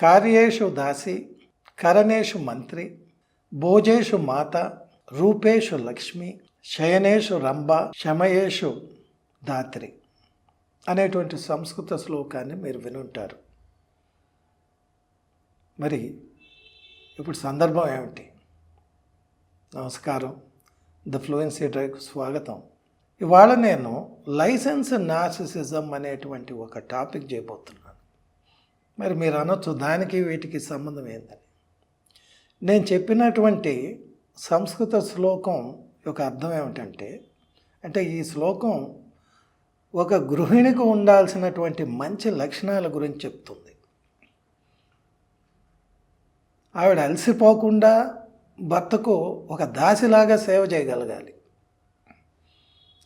కార్యేషు దాసి, కరణేషు మంత్రి, భోజేషు మాత, రూపేషు లక్ష్మి, శయనేషు రంభ, శమయేషు ధాత్రి అనేటువంటి సంస్కృత శ్లోకాన్ని మీరు వినుంటారు. మరి ఇప్పుడు సందర్భం ఏమిటి? నమస్కారం, ద ఫ్లూయెన్సీ డ్రైవ్కు స్వాగతం. ఇవాళ నేను లైసెన్స్ నార్సిసిజం అనేటువంటి ఒక టాపిక్ చేయబోతున్నాను. మరి మీరు అనొచ్చు, దానికి వీటికి సంబంధం ఏందని. నేను చెప్పినటువంటి సంస్కృత శ్లోకం యొక్క అర్థం ఏమిటంటే, ఈ శ్లోకం ఒక గృహిణికి ఉండాల్సినటువంటి మంచి లక్షణాల గురించి చెప్తుంది. ఆవిడ అలసిపోకుండా భర్తకు ఒక దాసిలాగా సేవ చేయగలగాలి.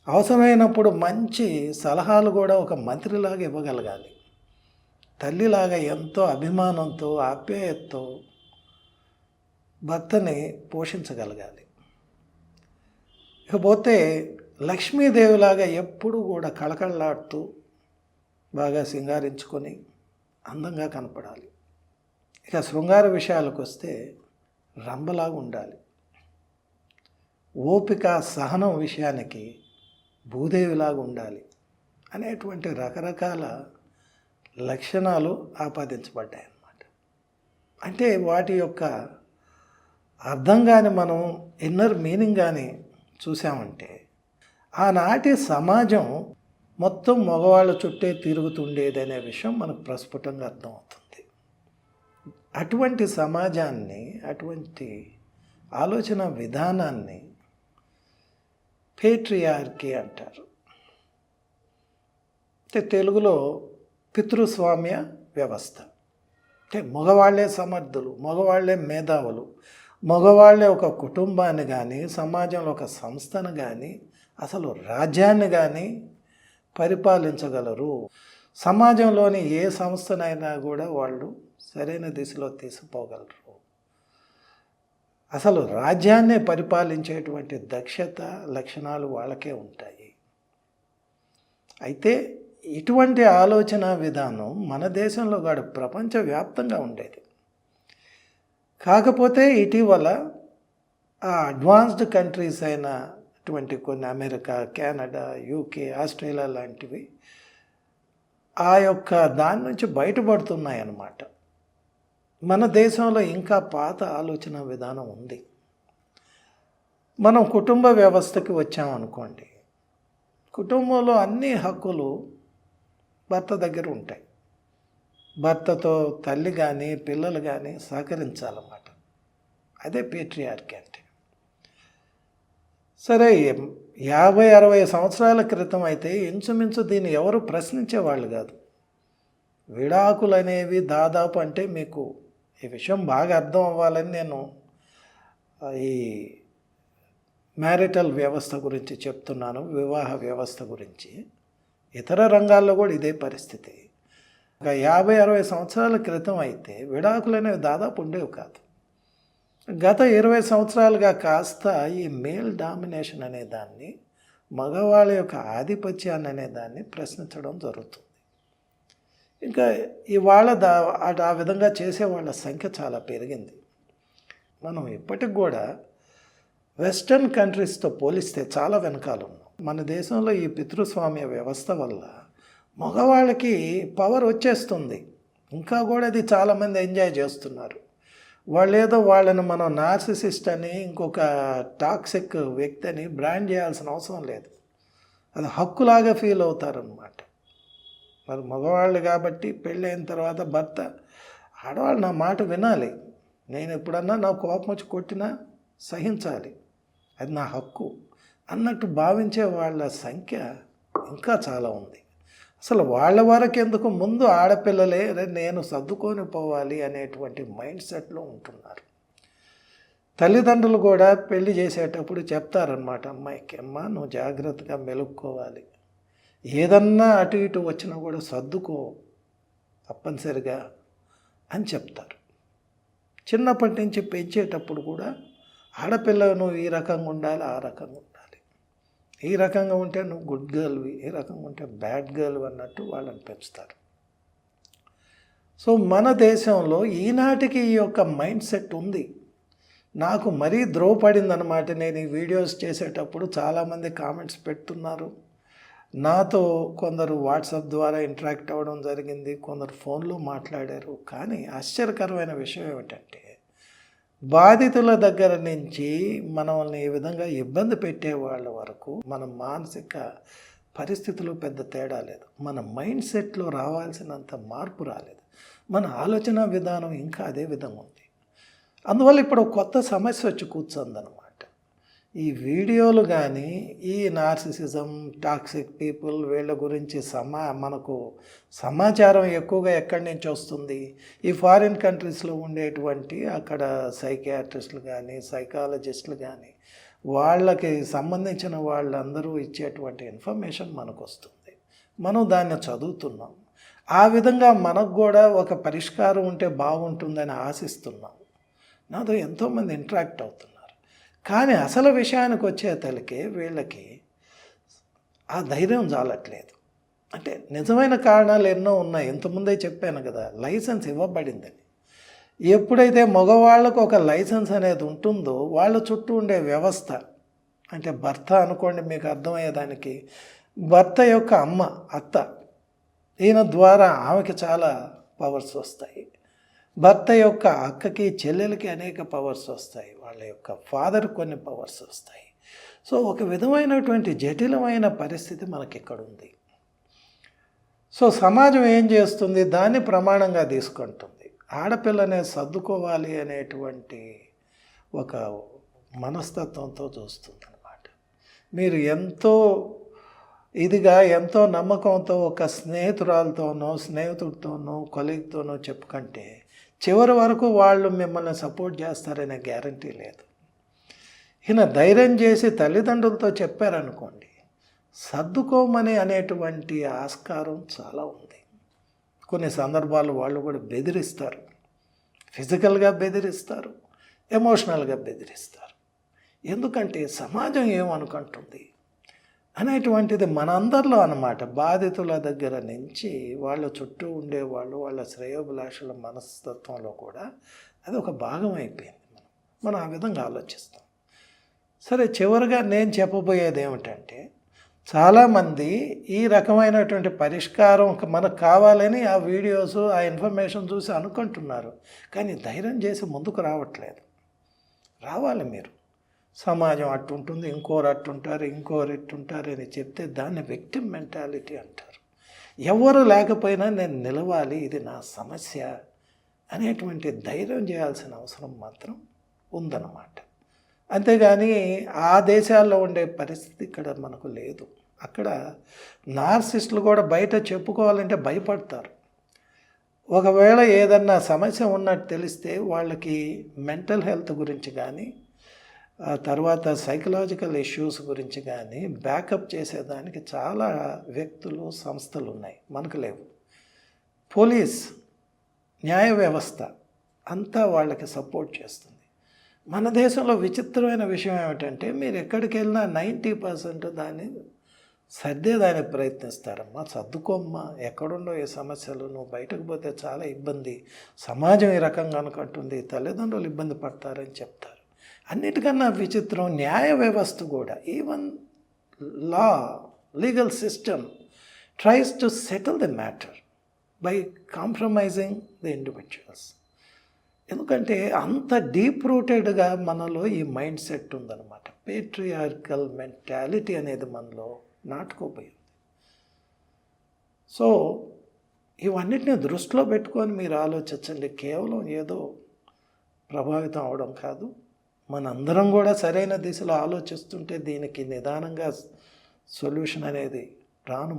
అవసరమైనప్పుడు మంచి సలహాలు కూడా ఒక మంత్రిలాగా ఇవ్వగలగాలి. తల్లిలాగా ఎంతో అభిమానంతో ఆప్యాయతతో భర్తని పోషించగలగాలి. ఇకపోతే లక్ష్మీదేవిలాగా ఎప్పుడూ కూడా కళకళలాడుతూ బాగా సింగారించుకొని అందంగా కనపడాలి. ఇక శృంగార విషయాలకు వస్తే రంభలాగా ఉండాలి. ఓపిక సహనం విషయానికి భూదేవిలాగా ఉండాలి అనేటువంటి రకరకాల లక్షణాలు ఆపాదించబడ్డాయి అన్నమాట. అంటే వాటి యొక్క అర్థం కానీ మనం ఇన్నర్ మీనింగ్ కానీ చూసామంటే, ఆనాటి సమాజం మొత్తం మగవాళ్ళ చుట్టే తిరుగుతుండేదనే విషయం మనకు ప్రస్ఫుటంగా అర్థమవుతుంది. అటువంటి సమాజాన్ని, అటువంటి ఆలోచన విధానాన్ని పేట్రియార్కీ అంటారు. తెలుగులో పితృస్వామ్య వ్యవస్థ. మగవాళ్లే సమర్థులు, మగవాళ్లే మేధావులు, మగవాళ్లే ఒక కుటుంబాన్ని కానీ, సమాజంలో ఒక సంస్థను కానీ, అసలు రాజ్యాన్ని కానీ పరిపాలించగలరు. సమాజంలోని ఏ సంస్థనైనా కూడా వాళ్ళు సరైన దిశలో తీసుకుపోగలరు. అసలు రాజ్యాన్ని పరిపాలించేటువంటి దక్షత, లక్షణాలు వాళ్ళకే ఉంటాయి. అయితే ఇటువంటి ఆలోచన విధానం మన దేశంలో కాదు, ప్రపంచవ్యాప్తంగా ఉండేది. కాకపోతే ఇటీవల ఆ అడ్వాన్స్డ్ కంట్రీస్ అయినటువంటి కొన్ని అమెరికా, కెనడా, యూకే, ఆస్ట్రేలియా లాంటివి ఆ యొక్క దాని నుంచి బయటపడుతున్నాయి అన్నమాట. మన దేశంలో ఇంకా పాత ఆలోచన విధానం ఉంది. మనం కుటుంబ వ్యవస్థకి వచ్చామనుకోండి, కుటుంబంలో అన్ని హక్కులు భర్త దగ్గర ఉంటాయి. భర్తతో తల్లి కానీ పిల్లలు కానీ సహకరించాలన్నమాట. అదే పేట్రియార్కీ అంటే. సరే, 50-60 సంవత్సరాల క్రితం అయితే ఇంచుమించు దీన్ని ఎవరు ప్రశ్నించేవాళ్ళు కాదు. విడాకులు అనేవి దాదాపు, అంటే మీకు ఈ విషయం బాగా అర్థం అవ్వాలని నేను ఈ మ్యారిటల్ వ్యవస్థ గురించి చెప్తున్నాను, వివాహ వ్యవస్థ గురించి. ఇతర రంగాల్లో కూడా ఇదే పరిస్థితి. ఒక 50-60 సంవత్సరాల క్రితం అయితే విడాకులు అనేవి దాదాపు ఉండేవి కాదు. గత 20 సంవత్సరాలుగా కాస్త ఈ మేల్ డామినేషన్ అనే దాన్ని, మగవాళ్ళ యొక్క ఆధిపత్యాన్ని అనే దాన్ని ప్రశ్నించడం జరుగుతుంది. ఇంకా ఇవాళ ఆ విధంగా చేసేవాళ్ళ సంఖ్య చాలా పెరిగింది. మనం ఇప్పటికి కూడా వెస్టర్న్ కంట్రీస్తో పోలిస్తే చాలా వెనకాల ఉన్నాం. మన దేశంలో ఈ పితృస్వామ్య వ్యవస్థ వల్ల మగవాళ్ళకి పవర్ వచ్చేస్తుంది. ఇంకా కూడా అది చాలామంది ఎంజాయ్ చేస్తున్నారు. వాళ్ళని మనం నార్సిసిస్ట్ అని, ఇంకొక టాక్సిక్ వ్యక్తి అని బ్రాండ్ చేయాల్సిన అవసరం లేదు. అది హక్కులాగా ఫీల్ అవుతారనమాట. మరి మగవాళ్ళు కాబట్టి పెళ్ళైన తర్వాత భర్త, ఆడవాళ్ళు నా మాట వినాలి, నేను ఎప్పుడన్నా నా కోపం వచ్చి కొట్టినా సహించాలి, అది నా హక్కు అన్నట్టు భావించే వాళ్ళ సంఖ్య ఇంకా చాలా ఉంది. అసలు వాళ్ళ వరకు ఎందుకు, ముందు ఆడపిల్లలే నేను సర్దుకొని పోవాలి అనేటువంటి మైండ్ సెట్లో ఉంటున్నారు. తల్లిదండ్రులు కూడా పెళ్లి చేసేటప్పుడు చెప్తారనమాట అమ్మాయికి, అమ్మ నువ్వు జాగ్రత్తగా మెలుక్కోవాలి, ఏదన్నా అటు ఇటు వచ్చినా కూడా సర్దుకో తప్పనిసరిగా అని చెప్తారు. చిన్నప్పటి నుంచి పెంచేటప్పుడు కూడా ఆడపిల్ల నువ్వు ఈ రకంగా ఉండాలి, ఆ రకంగా ఉండాలి, ఈ రకంగా ఉంటే నువ్వు గుడ్ గర్ల్వి, ఈ రకంగా ఉంటే బ్యాడ్ గర్ల్ అన్నట్టు వాళ్ళని పెంచుతారు. సో మన దేశంలో ఈనాటికి ఈ యొక్క మైండ్ సెట్ ఉంది. నాకు మరీ ద్రోవపడిందనమాట. నేను ఈ వీడియోస్ చేసేటప్పుడు చాలామంది కామెంట్స్ పెడుతున్నారు. నాతో కొందరు వాట్సాప్ ద్వారా ఇంటరాక్ట్ అవ్వడం జరిగింది, కొందరు ఫోన్లో మాట్లాడారు. కానీ ఆశ్చర్యకరమైన విషయం ఏమిటంటే, బాధితుల దగ్గర నుంచి మనల్ని ఈ విధంగా ఇబ్బంది పెట్టే వాళ్ళ వరకు మన మానసిక పరిస్థితులు పెద్ద తేడా లేదు. మన మైండ్ సెట్లో రావాల్సినంత మార్పు రాలేదు. మన ఆలోచన విధానం ఇంకా అదే విధంగా ఉంది. అందువల్ల ఇప్పుడు కొత్త సమస్య వచ్చి కూర్చుందనమాట. ఈ వీడియోలు కానీ, ఈ నార్సిసిజం, టాక్సిక్ పీపుల్, వీళ్ళ గురించి మనకు సమాచారం ఎక్కువగా ఎక్కడి నుంచి వస్తుంది? ఈ ఫారిన్ కంట్రీస్లో ఉండేటువంటి అక్కడ సైకియాట్రిస్టులు కానీ, సైకాలజిస్టులు కానీ, వాళ్ళకి సంబంధించిన వాళ్ళందరూ ఇచ్చేటువంటి ఇన్ఫర్మేషన్ మనకు వస్తుంది. మనం దాన్ని చదువుతున్నాం. ఆ విధంగా మనకు కూడా ఒక పరిష్కారం ఉంటే బాగుంటుందని ఆశిస్తున్నాం. నాతో ఎంతోమంది ఇంటరాక్ట్ అవుతున్నారు. కానీ అసలు విషయానికి వచ్చేతలకే వీళ్ళకి ఆ ధైర్యం చాలట్లేదు. అంటే నిజమైన కారణాలు ఎన్నో ఉన్నాయి. ఇంతకుముందే చెప్పాను కదా, లైసెన్స్ ఇవ్వబడిందని. ఎప్పుడైతే మగవాళ్ళకు ఒక లైసెన్స్ అనేది ఉంటుందో వాళ్ళ చుట్టూ ఉండే వ్యవస్థ, అంటే భర్త అనుకోండి, మీకు అర్థమయ్యేదానికి భర్త యొక్క అత్త, ఈయన ద్వారా ఆమెకి చాలా పవర్స్ వస్తాయి. భర్త యొక్క అక్కకి, చెల్లెలకి అనేక పవర్స్ వస్తాయి. వాళ్ళ యొక్క ఫాదర్ కొన్ని పవర్స్ వస్తాయి. సో ఒక విధమైనటువంటి జటిలమైన పరిస్థితి మనకి ఇక్కడ ఉంది. సో సమాజం ఏం చేస్తుంది? దాన్ని ప్రమాణంగా తీసుకుంటుంది. ఆడపిల్లనే సర్దుకోవాలి అనేటువంటి ఒక మనస్తత్వంతో చూస్తుంది అన్నమాట. మీరు ఎంతో ఇదిగా, ఎంతో నమ్మకంతో ఒక స్నేహితుడితోనో కొలీగ్తోనో చెప్పుకుంటే చివరి వరకు వాళ్ళు మిమ్మల్ని సపోర్ట్ చేస్తారనే గ్యారంటీ లేదు. ఈయన ధైర్యం చేసి తల్లిదండ్రులతో చెప్పారనుకోండి, సర్దుకోమని అనేటువంటి ఆస్కారం చాలా ఉంది. కొన్ని సందర్భాలు వాళ్ళు కూడా బెదిరిస్తారు. ఫిజికల్గా బెదిరిస్తారు, ఎమోషనల్గా బెదిరిస్తారు. ఎందుకంటే సమాజం ఏమనుకుంటుంది అనేటువంటిది మనందరిలో అన్నమాట. బాధితుల దగ్గర నుంచి వాళ్ళ చుట్టూ ఉండేవాళ్ళు, వాళ్ళ శ్రేయోభిలాషుల మనస్తత్వంలో కూడా అది ఒక భాగం అయిపోయింది. మనం ఆ విధంగా ఆలోచిస్తాం. సరే, చివరిగా నేను చెప్పబోయేది ఏమిటంటే, చాలామంది ఈ రకమైనటువంటి పరిష్కారం మనకు కావాలని ఆ వీడియోస్, ఆ ఇన్ఫర్మేషన్ చూసి అనుకుంటున్నారు. కానీ ధైర్యం చేసి ముందుకు రావట్లేదు. రావాలి మీరు. సమాజం అట్టుంటుంది, ఇంకోరు అట్టుంటారు, ఇంకోరు ఇట్టుంటారు అని చెప్తే దాన్ని విక్టిమ్ మెంటాలిటీ అంటారు. ఎవరు లేకపోయినా నేను నిలవాలి, ఇది నా సమస్య అనేటువంటి ధైర్యం చేయాల్సిన అవసరం మాత్రం ఉందన్నమాట. అంతేగాని ఆ దేశాల్లో ఉండే పరిస్థితి ఇక్కడ మనకు లేదు. అక్కడ నార్సిస్టులు కూడా బయట చెప్పుకోవాలంటే భయపడతారు. ఒకవేళ ఏదన్నా సమస్య ఉన్నట్టు తెలిస్తే వాళ్ళకి మెంటల్ హెల్త్ గురించి కానీ, ఆ తర్వాత సైకలాజికల్ ఇష్యూస్ గురించి కానీ బ్యాకప్ చేసేదానికి చాలా వ్యక్తులు, సంస్థలు ఉన్నాయి, మనకు లేవు. పోలీస్, న్యాయ వ్యవస్థ అంతా వాళ్ళకి సపోర్ట్ చేస్తుంది. మన దేశంలో విచిత్రమైన విషయం ఏమిటంటే, మీరు ఎక్కడికి వెళ్ళినా 90% దాన్ని సర్దేదానికి ప్రయత్నిస్తారమ్మా. సర్దుకోమ్మా, ఎక్కడుండో ఏ సమస్యలు, నువ్వు బయటకు పోతే చాలా ఇబ్బంది, సమాజం ఈ రకంగా అనుకుంటుంది, తల్లిదండ్రులు ఇబ్బంది పడతారని చెప్తారు. అన్నిటికన్నా విచిత్రం న్యాయ వ్యవస్థ కూడా, even legal system tries to settle the matter by compromising the individuals. ఎందుకంటే అంత డీప్ రూటెడ్గా మనలో ఈ మైండ్ సెట్ ఉందన్నమాట. పేట్రియార్కల్ మెంటాలిటీ అనేది మనలో నాటుకోపోయింది. సో ఇవన్నిటిని దృష్టిలో పెట్టుకొని మీరు ఆలోచించండి. కేవలం ఏదో ప్రభావితం అవడం కాదు, మనందరం కూడా సరైన దిశలో ఆలోచిస్తుంటే దీనికి నిదానంగా సొల్యూషన్ అనేది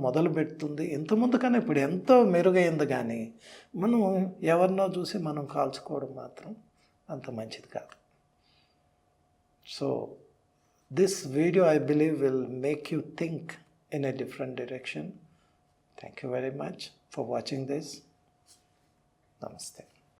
మొదలు పెడుతుంది. ఇంతకుముందు కన్నా ఇప్పుడు ఎంతో మెరుగైంది. కానీ మనం ఎవరినో చూసి మనం కాల్చుకోవడం మాత్రం అంత మంచిది కాదు. So this video I believe will make you think in a different direction. Thank you very much for watching this. Namaste.